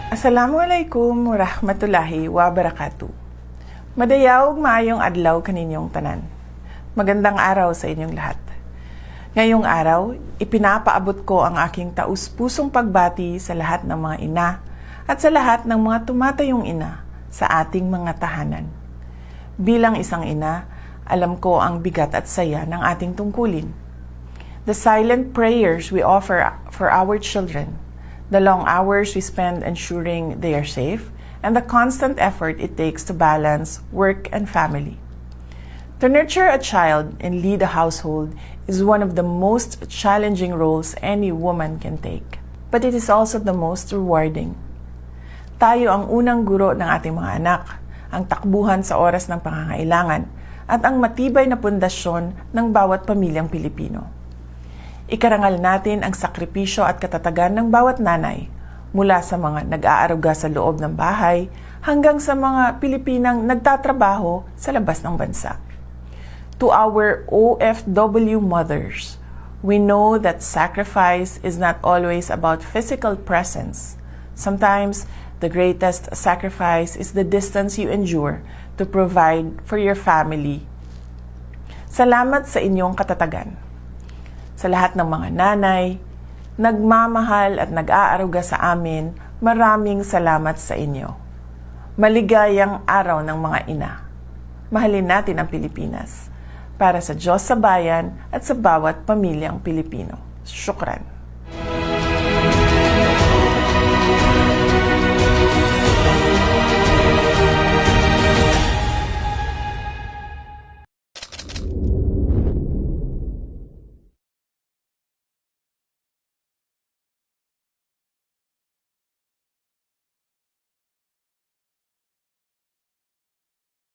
Assalamualaikum warahmatullahi wabarakatuh. Madayaw maayong adlaw kaninyong tanan. Magandang araw sa inyong lahat. Ngayong araw, ipinapaabot ko ang aking taus-pusong pagbati sa lahat ng mga ina at sa lahat ng mga tumatayong ina sa ating mga tahanan. Bilang isang ina, alam ko ang bigat at saya ng ating tungkulin. The silent prayers we offer for our children, the long hours we spend ensuring they are safe, and the constant effort it takes to balance work and family. To nurture a child and lead a household is one of the most challenging roles any woman can take. But it is also the most rewarding. Tayo ang unang guro ng ating mga anak, ang takbuhan sa oras ng pangangailangan, at ang matibay na pundasyon ng bawat pamilyang Pilipino. Ikarangal natin ang sakripisyo at katatagan ng bawat nanay, mula sa mga nag-aaruga sa loob ng bahay hanggang sa mga Pilipinang nagtatrabaho sa labas ng bansa. To our OFW mothers, we know that sacrifice is not always about physical presence. Sometimes, the greatest sacrifice is the distance you endure to provide for your family. Salamat sa inyong katatagan. Sa lahat ng mga nanay, nagmamahal at nag-aaruga sa amin, maraming salamat sa inyo. Maligayang araw ng mga ina. Mahalin natin ang Pilipinas para sa Diyos sa bayan at sa bawat pamilyang Pilipino. Syukran.